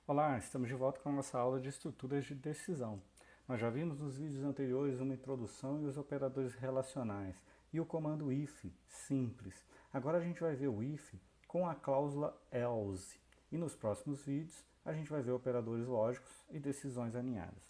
Olá, estamos de volta com a nossa aula de estruturas de decisão. Nós já vimos nos vídeos anteriores uma introdução e os operadores relacionais e o comando if, simples. Agora a gente vai ver o if com a cláusula else e nos próximos vídeos a gente vai ver operadores lógicos e decisões alinhadas.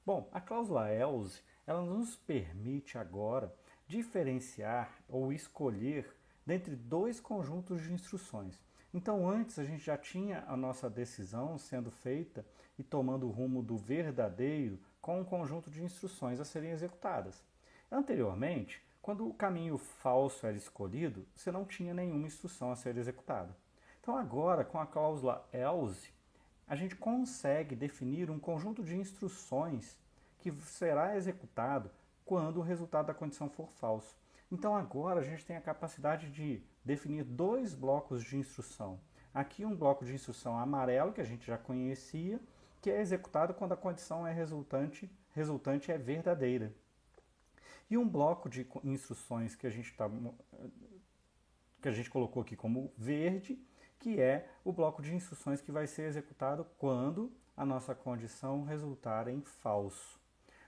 Bom, a cláusula else, ela nos permite agora diferenciar ou escolher dentre dois conjuntos de instruções. Então, antes a gente já tinha a nossa decisão sendo feita e tomando o rumo do verdadeiro com um conjunto de instruções a serem executadas. Anteriormente, quando o caminho falso era escolhido, você não tinha nenhuma instrução a ser executada. Então, agora, com a cláusula else, a gente consegue definir um conjunto de instruções que será executado quando o resultado da condição for falso. Então agora a gente tem a capacidade de definir dois blocos de instrução. Aqui um bloco de instrução amarelo, que a gente já conhecia, que é executado quando a condição é resultante é verdadeira. E um bloco de instruções que a gente colocou aqui como verde, que é o bloco de instruções que vai ser executado quando a nossa condição resultar em falso.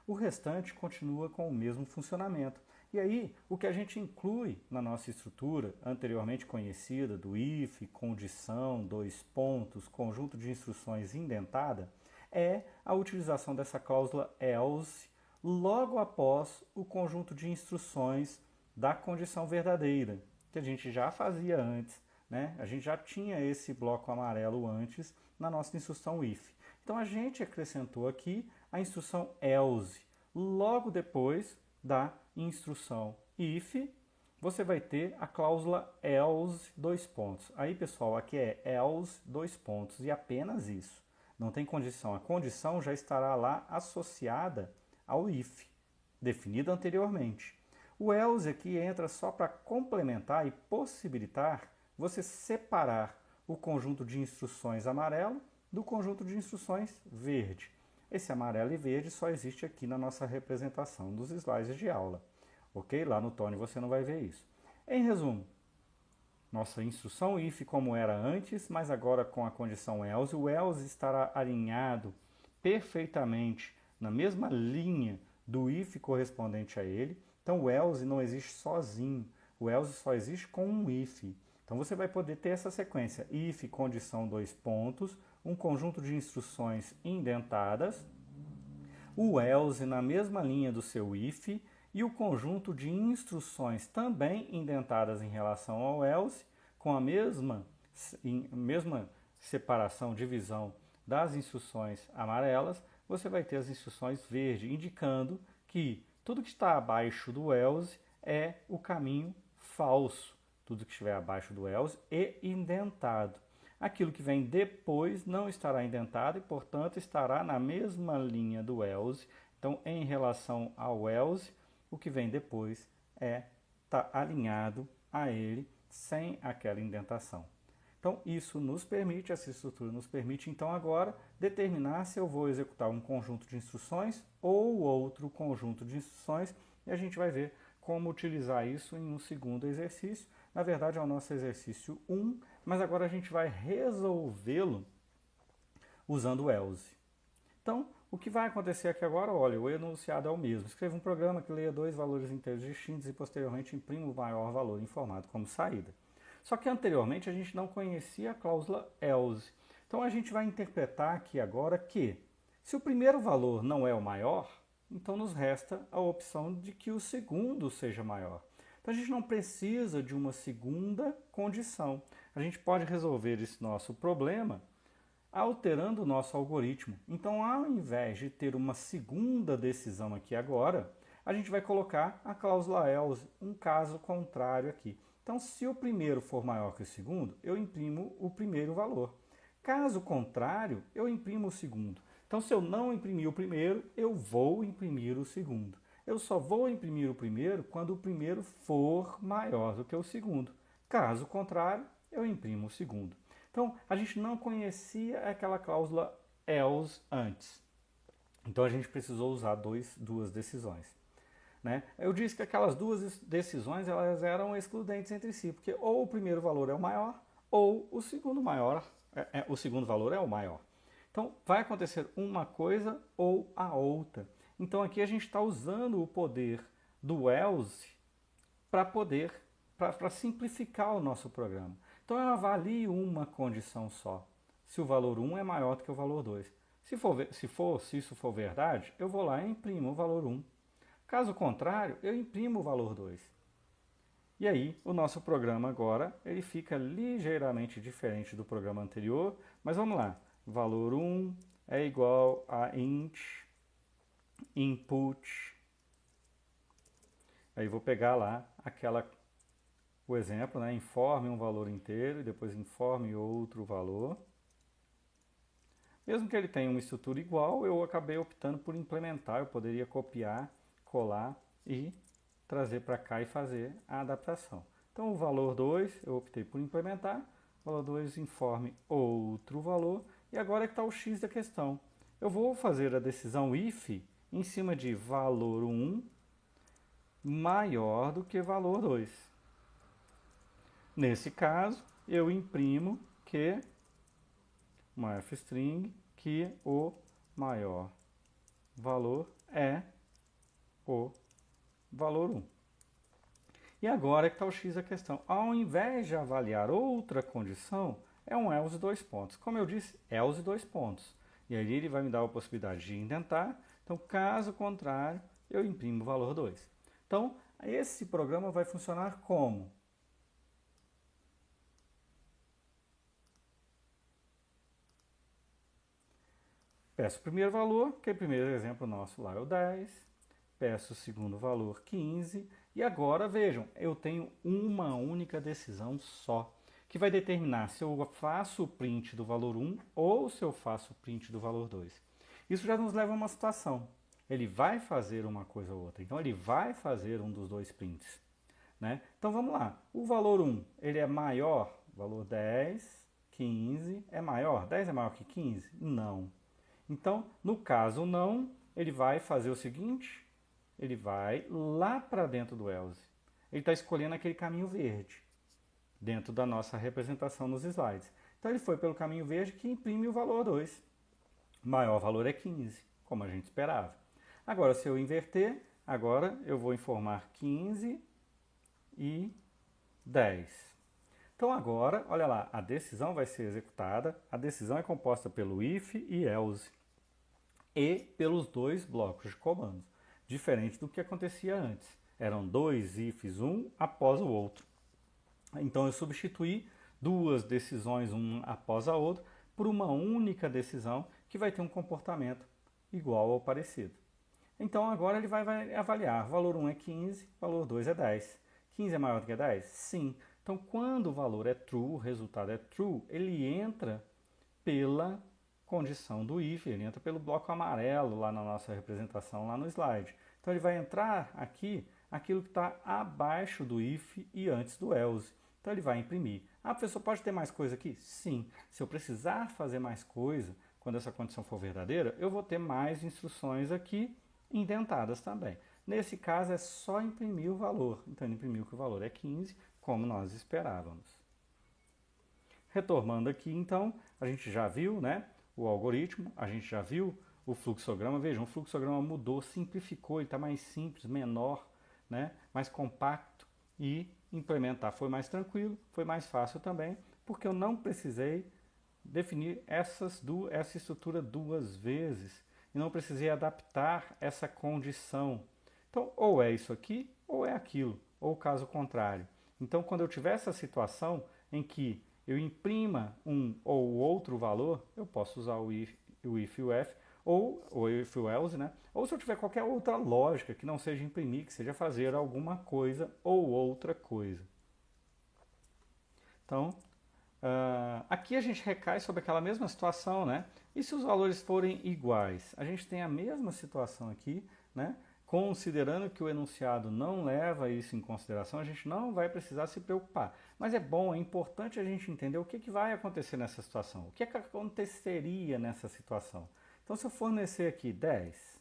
O restante continua com o mesmo funcionamento. E aí, o que a gente inclui na nossa estrutura, anteriormente conhecida, do if, condição, dois pontos, conjunto de instruções indentada, é a utilização dessa cláusula else logo após o conjunto de instruções da condição verdadeira, que a gente já fazia antes, né? A gente já tinha esse bloco amarelo antes na nossa instrução if. Então a gente acrescentou aqui a instrução else. Logo depois da instrução if, você vai ter a cláusula else dois pontos. Aí, pessoal, aqui é else dois pontos e apenas isso. Não tem condição. A condição já estará lá associada ao if, definida anteriormente. O else aqui entra só para complementar e possibilitar você separar o conjunto de instruções amarelo do conjunto de instruções verde. Esse amarelo e verde só existe aqui na nossa representação dos slides de aula. Ok? Lá no Tony você não vai ver isso. Em resumo, nossa instrução if como era antes, mas agora com a condição else, o else estará alinhado perfeitamente na mesma linha do if correspondente a ele. Então o else não existe sozinho, o else só existe com um if. Então você vai poder ter essa sequência, if, condição, dois pontos, um conjunto de instruções indentadas, o else na mesma linha do seu if e o conjunto de instruções também indentadas em relação ao else, com a mesma separação, divisão das instruções amarelas, você vai ter as instruções verde, indicando que tudo que está abaixo do else é o caminho falso. Tudo que estiver abaixo do else e indentado. Aquilo que vem depois não estará indentado e, portanto, estará na mesma linha do else. Então, em relação ao else, o que vem depois está alinhado a ele sem aquela indentação. Então, isso nos permite, essa estrutura nos permite, então, agora, determinar se eu vou executar um conjunto de instruções ou outro conjunto de instruções, e a gente vai ver como utilizar isso em um segundo exercício. Na verdade, é o nosso exercício 1, mas agora a gente vai resolvê-lo usando o else. Então, o que vai acontecer aqui agora, olha, o enunciado é o mesmo. Escreva um programa que leia dois valores inteiros distintos e posteriormente imprima o maior valor informado como saída. Só que anteriormente a gente não conhecia a cláusula else. Então a gente vai interpretar aqui agora que, se o primeiro valor não é o maior, então nos resta a opção de que o segundo seja maior. Então a gente não precisa de uma segunda condição. A gente pode resolver esse nosso problema alterando o nosso algoritmo. Então, ao invés de ter uma segunda decisão aqui agora, a gente vai colocar a cláusula else, um caso contrário aqui. Então, se o primeiro for maior que o segundo, eu imprimo o primeiro valor. Caso contrário, eu imprimo o segundo. Então, se eu não imprimir o primeiro, eu vou imprimir o segundo. Eu só vou imprimir o primeiro quando o primeiro for maior do que o segundo. Caso contrário, eu imprimo o segundo. Então, a gente não conhecia aquela cláusula else antes. Então, a gente precisou usar duas decisões. Né? Eu disse que aquelas duas decisões elas eram excludentes entre si, porque ou o primeiro valor é o maior, ou o segundo valor é o maior. Então, vai acontecer uma coisa ou a outra. Então, aqui a gente está usando o poder do else para simplificar o nosso programa. Então, eu avalio uma condição só. Se o valor 1 é maior do que o valor 2. Se isso for verdade, eu vou lá e imprimo o valor 1. Caso contrário, eu imprimo o valor 2. E aí, o nosso programa agora, ele fica ligeiramente diferente do programa anterior, mas vamos lá. Valor 1 é igual a int input. Aí vou pegar lá o exemplo, né? Informe um valor inteiro e depois informe outro valor. Mesmo que ele tenha uma estrutura igual, eu acabei optando por implementar. Eu poderia copiar, colar e trazer para cá e fazer a adaptação. Então, o valor 2 eu optei por implementar. O valor 2 informe outro valor. E agora é que está o X da questão. Eu vou fazer a decisão if em cima de valor 1 maior do que valor 2. Nesse caso, eu imprimo que uma f-string que o maior valor é o valor 1. E agora é que está o X da questão. Ao invés de avaliar outra condição, é um else dois pontos. Como eu disse, else dois pontos. E aí ele vai me dar a possibilidade de indentar. Então, caso contrário, eu imprimo o valor 2. Então, esse programa vai funcionar como? Peço o primeiro valor, que é o primeiro exemplo nosso lá é o 10. Peço o segundo valor, 15. E agora, vejam, eu tenho uma única decisão só, que vai determinar se eu faço o print do valor 1 ou se eu faço o print do valor 2. Isso já nos leva a uma situação. Ele vai fazer uma coisa ou outra. Então, ele vai fazer um dos dois prints. Né? Então, vamos lá. O valor 1, ele é maior? Valor 10, 15 é maior? 10 é maior que 15? Não. Então, no caso não, ele vai fazer o seguinte, ele vai lá para dentro do else. Ele está escolhendo aquele caminho verde, dentro da nossa representação nos slides. Então, ele foi pelo caminho verde que imprime o valor 2. O maior valor é 15, como a gente esperava. Agora, se eu inverter, agora eu vou informar 15 e 10. Então agora, olha lá, a decisão vai ser executada. A decisão é composta pelo if e else e pelos dois blocos de comandos, diferente do que acontecia antes. Eram dois ifs, um após o outro. Então eu substituí duas decisões, uma após a outra, por uma única decisão que vai ter um comportamento igual ou parecido. Então agora ele vai avaliar, valor 1 é 15, valor 2 é 10. 15 é maior do que 10? Sim. Então quando o valor é true, o resultado é true, ele entra pela condição do if, ele entra pelo bloco amarelo lá na nossa representação, lá no slide. Então ele vai entrar aqui aquilo que está abaixo do if e antes do else. Então ele vai imprimir. Ah, professor, pode ter mais coisa aqui? Sim. Se eu precisar fazer mais coisa, quando essa condição for verdadeira, eu vou ter mais instruções aqui indentadas também. Nesse caso é só imprimir o valor. Então ele imprimiu que o valor é 15, como nós esperávamos. Retomando aqui, então, a gente já viu, né, o algoritmo, a gente já viu o fluxograma. Vejam, o fluxograma mudou, simplificou, ele está mais simples, menor, né, mais compacto e implementar foi mais tranquilo, foi mais fácil também, porque eu não precisei definir essa estrutura duas vezes e não precisei adaptar essa condição. Então, ou é isso aqui, ou é aquilo, ou caso contrário. Então, quando eu tiver essa situação em que eu imprima um ou outro valor, eu posso usar o if e o f, ou o if e o else, né? Ou se eu tiver qualquer outra lógica que não seja imprimir, que seja fazer alguma coisa ou outra coisa. Então, aqui a gente recai sobre aquela mesma situação, né? E se os valores forem iguais? A gente tem a mesma situação aqui, né? Considerando que o enunciado não leva isso em consideração, a gente não vai precisar se preocupar. Mas é bom, é importante a gente entender o que vai acontecer nessa situação. O que aconteceria nessa situação? Então, se eu fornecer aqui 10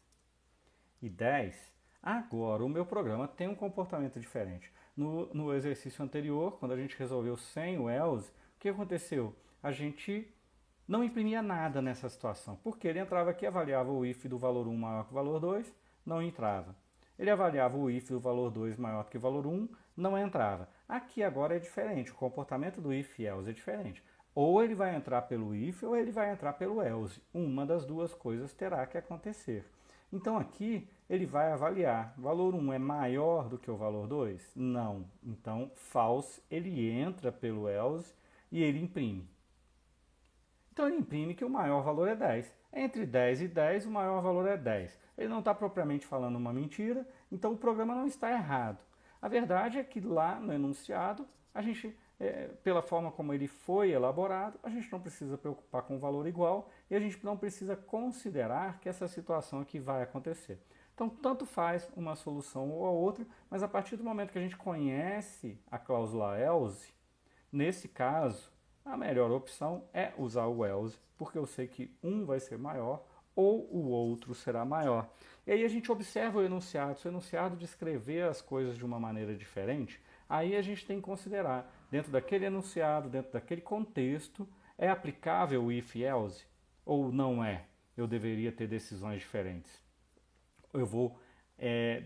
e 10, agora o meu programa tem um comportamento diferente. No exercício anterior, quando a gente resolveu sem o else, o que aconteceu? A gente não imprimia nada nessa situação, porque ele entrava aqui, avaliava o if do valor 1 maior que o valor 2, não entrava. Ele avaliava o if do valor 2 maior que o valor 1, não entrava. Aqui agora é diferente, o comportamento do if e else é diferente. Ou ele vai entrar pelo if ou ele vai entrar pelo else. Uma das duas coisas terá que acontecer. Então aqui ele vai avaliar, o valor 1 é maior do que o valor 2? Não. Então false, ele entra pelo else e ele imprime. Então ele imprime que o maior valor é 10. Entre 10 e 10, o maior valor é 10. Ele não está propriamente falando uma mentira, então o programa não está errado. A verdade é que lá no enunciado, a gente, pela forma como ele foi elaborado, a gente não precisa preocupar com o valor igual e a gente não precisa considerar que essa situação aqui vai acontecer. Então, tanto faz uma solução ou a outra, mas a partir do momento que a gente conhece a cláusula else, nesse caso, a melhor opção é usar o else, porque eu sei que um vai ser maior ou o outro será maior. E aí a gente observa o enunciado. Se o enunciado descrever as coisas de uma maneira diferente, aí a gente tem que considerar, dentro daquele enunciado, dentro daquele contexto, é aplicável o if-else ou não é? Eu deveria ter decisões diferentes. Eu vou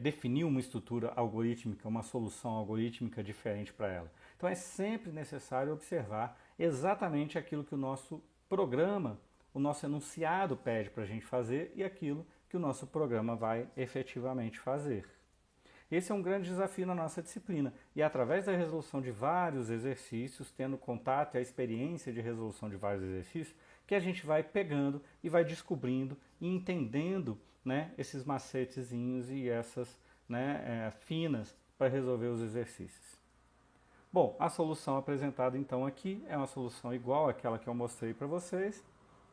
definir uma estrutura algorítmica, uma solução algorítmica diferente para ela. Então é sempre necessário observar exatamente aquilo que o nosso programa, o nosso enunciado pede para a gente fazer e aquilo que o nosso programa vai efetivamente fazer. Esse é um grande desafio na nossa disciplina e através da resolução de vários exercícios, tendo contato e a experiência de resolução de vários exercícios, que a gente vai pegando e vai descobrindo e entendendo, né, esses macetezinhos e essas, né, finas para resolver os exercícios. Bom, a solução apresentada então aqui é uma solução igual àquela que eu mostrei para vocês,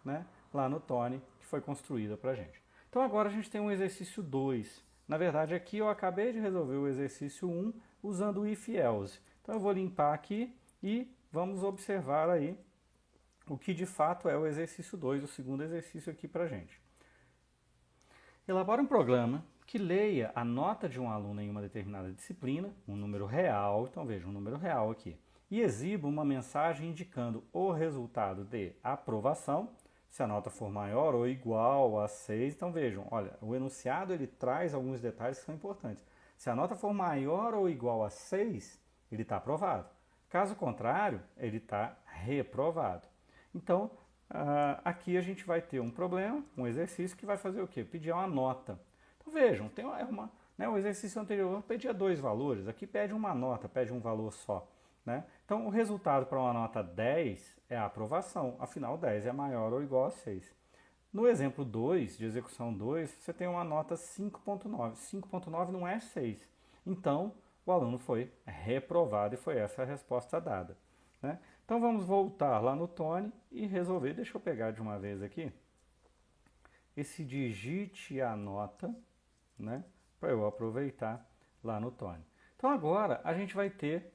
né, lá no Tony, que foi construída para a gente. Então agora a gente tem um exercício 2. Na verdade aqui eu acabei de resolver o exercício 1 usando o if-else. Então eu vou limpar aqui e vamos observar aí o que de fato é o exercício 2, o segundo exercício aqui para a gente. Elabora um programa que leia a nota de um aluno em uma determinada disciplina, um número real, então veja, um número real aqui, e exiba uma mensagem indicando o resultado de aprovação, se a nota for maior ou igual a 6, então vejam, olha, o enunciado ele traz alguns detalhes que são importantes. Se a nota for maior ou igual a 6, ele está aprovado. Caso contrário, ele está reprovado. Então, aqui a gente vai ter um problema, um exercício que vai fazer o quê? Pedir uma nota. Então vejam, o exercício anterior pedia 2 valores, aqui pede uma nota, pede um valor só. Né? Então o resultado para uma nota 10 é a aprovação, afinal 10 é maior ou igual a 6. No exemplo 2, de execução 2, você tem uma nota 5.9. 5.9 não é 6. Então o aluno foi reprovado e foi essa a resposta dada. Né? Então vamos voltar lá no Tony e resolver. Deixa eu pegar de uma vez aqui esse digite a nota, né, para eu aproveitar lá no Tony. Então agora a gente vai ter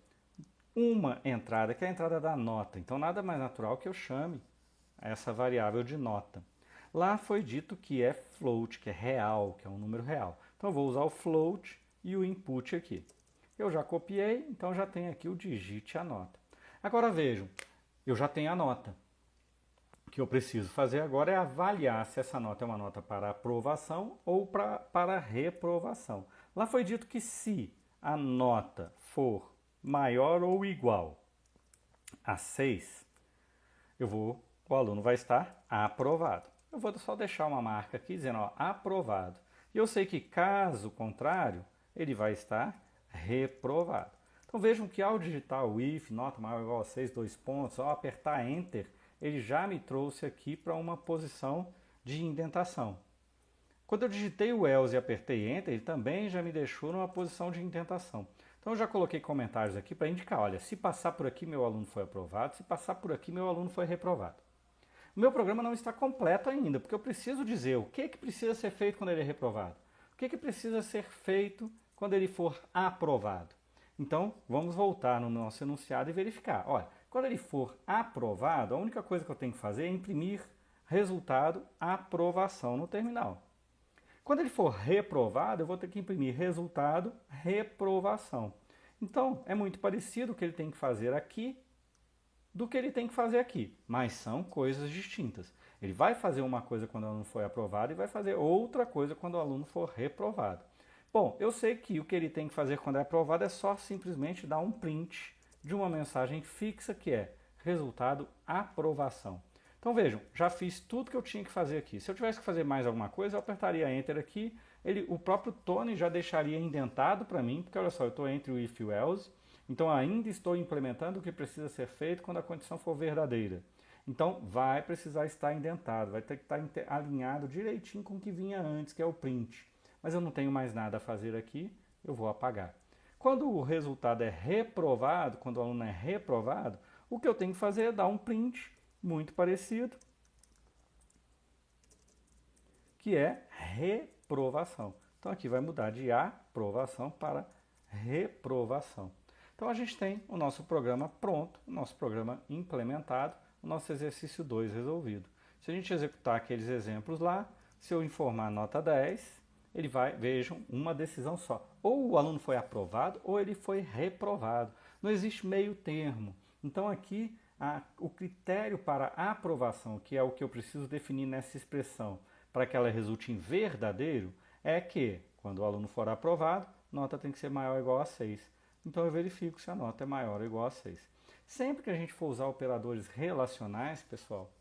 uma entrada, que é a entrada da nota. Então nada mais natural que eu chame essa variável de nota. Lá foi dito que é float, que é real, que é um número real. Então eu vou usar o float e o input aqui. Eu já copiei, então já tenho aqui o digite a nota. Agora vejam, eu já tenho a nota. O que eu preciso fazer agora é avaliar se essa nota é uma nota para aprovação ou para reprovação. Lá foi dito que se a nota for maior ou igual a 6, o aluno vai estar aprovado. Eu vou só deixar uma marca aqui dizendo, ó, aprovado. E eu sei que caso contrário, ele vai estar reprovado. Então vejam que ao digitar o if, nota maior ou igual a 6, 2 pontos, ao apertar Enter, ele já me trouxe aqui para uma posição de indentação. Quando eu digitei o else e apertei Enter, ele também já me deixou numa posição de indentação. Então eu já coloquei comentários aqui para indicar, olha, se passar por aqui meu aluno foi aprovado, se passar por aqui meu aluno foi reprovado. O meu programa não está completo ainda, porque eu preciso dizer o que precisa ser feito quando ele é reprovado. O que precisa ser feito quando ele for aprovado. Então, vamos voltar no nosso enunciado e verificar. Olha, quando ele for aprovado, a única coisa que eu tenho que fazer é imprimir resultado aprovação no terminal. Quando ele for reprovado, eu vou ter que imprimir resultado reprovação. Então, é muito parecido o que ele tem que fazer aqui do que ele tem que fazer aqui, mas são coisas distintas. Ele vai fazer uma coisa quando o aluno for aprovado e vai fazer outra coisa quando o aluno for reprovado. Bom, eu sei que o que ele tem que fazer quando é aprovado é só simplesmente dar um print de uma mensagem fixa que é resultado aprovação. Então vejam, já fiz tudo que eu tinha que fazer aqui. Se eu tivesse que fazer mais alguma coisa, eu apertaria Enter aqui, o próprio Tony já deixaria indentado para mim, porque olha só, eu estou entre o if e o else, então ainda estou implementando o que precisa ser feito quando a condição for verdadeira. Então vai precisar estar indentado, vai ter que estar alinhado direitinho com o que vinha antes, que é o print. Mas eu não tenho mais nada a fazer aqui, eu vou apagar. Quando o resultado é reprovado, quando o aluno é reprovado, o que eu tenho que fazer é dar um print muito parecido, que é reprovação. Então aqui vai mudar de aprovação para reprovação. Então a gente tem o nosso programa pronto, o nosso programa implementado, o nosso exercício 2 resolvido. Se a gente executar aqueles exemplos lá, se eu informar nota 10, ele vai, vejam, uma decisão só. Ou o aluno foi aprovado ou ele foi reprovado. Não existe meio termo. Então aqui o critério para a aprovação, que é o que eu preciso definir nessa expressão, para que ela resulte em verdadeiro, é que quando o aluno for aprovado, nota tem que ser maior ou igual a 6. Então eu verifico se a nota é maior ou igual a 6. Sempre que a gente for usar operadores relacionais, pessoal,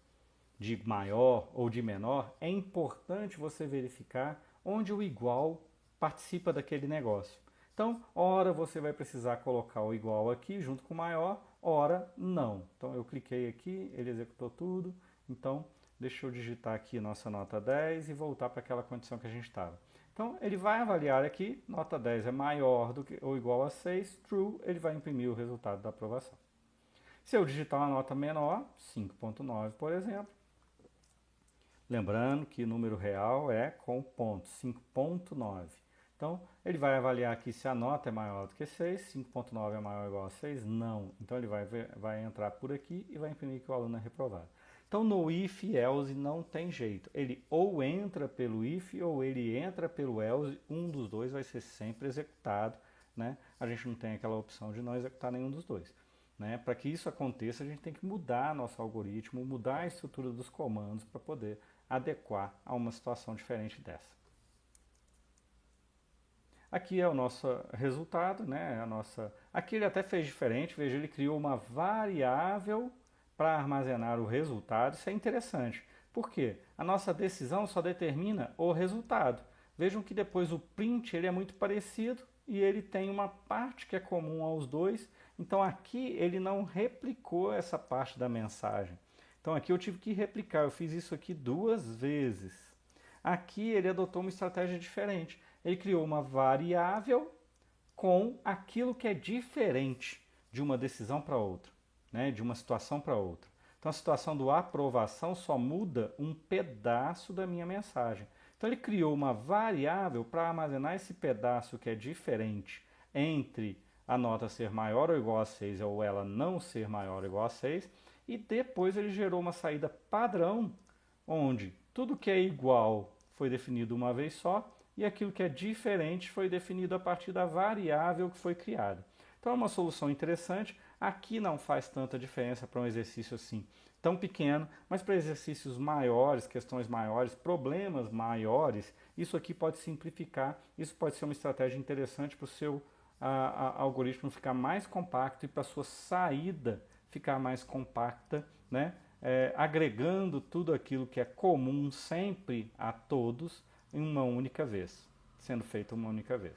de maior ou de menor, é importante você verificar onde o igual participa daquele negócio. Então, ora você vai precisar colocar o igual aqui junto com o maior, ora não. Então eu cliquei aqui, ele executou tudo. Então, deixa eu digitar aqui nossa nota 10 e voltar para aquela condição que a gente estava. Então, ele vai avaliar aqui, nota 10 é maior do que ou igual a 6, true, ele vai imprimir o resultado da aprovação. Se eu digitar uma nota menor, 5.9, por exemplo, lembrando que o número real é com ponto, 5.9. Então, ele vai avaliar aqui se a nota é maior do que 6, 5.9 é maior ou igual a 6? Não. Então, ele vai entrar por aqui e vai imprimir que o aluno é reprovado. Então, no if e else não tem jeito. Ele ou entra pelo if ou ele entra pelo else, um dos dois vai ser sempre executado, né? A gente não tem aquela opção de não executar nenhum dos dois. Né? Para que isso aconteça, a gente tem que mudar nosso algoritmo, mudar a estrutura dos comandos para poder adequar a uma situação diferente dessa. Aqui é o nosso resultado, né? Aqui ele até fez diferente, veja, ele criou uma variável para armazenar o resultado. Isso é interessante. Por quê? A nossa decisão só determina o resultado. Vejam que depois o print ele é muito parecido e ele tem uma parte que é comum aos dois. Então aqui ele não replicou essa parte da mensagem. Então aqui eu tive que replicar, eu fiz isso aqui 2 vezes. Aqui ele adotou uma estratégia diferente. Ele criou uma variável com aquilo que é diferente de uma decisão para outra, né? De uma situação para outra. Então a situação do aprovação só muda um pedaço da minha mensagem. Então ele criou uma variável para armazenar esse pedaço que é diferente entre a nota ser maior ou igual a 6 ou ela não ser maior ou igual a 6, e depois ele gerou uma saída padrão, onde tudo que é igual foi definido uma vez só, e aquilo que é diferente foi definido a partir da variável que foi criada. Então é uma solução interessante. Aqui não faz tanta diferença para um exercício assim tão pequeno, mas para exercícios maiores, questões maiores, problemas maiores, isso aqui pode simplificar, isso pode ser uma estratégia interessante para o seu algoritmo ficar mais compacto e para a sua saída ficar mais compacta, né? Agregando tudo aquilo que é comum sempre a todos em uma única vez, sendo feito uma única vez.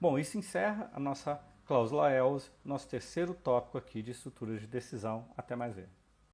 Bom, isso encerra a nossa cláusula else, nosso terceiro tópico aqui de estruturas de decisão. Até mais ver.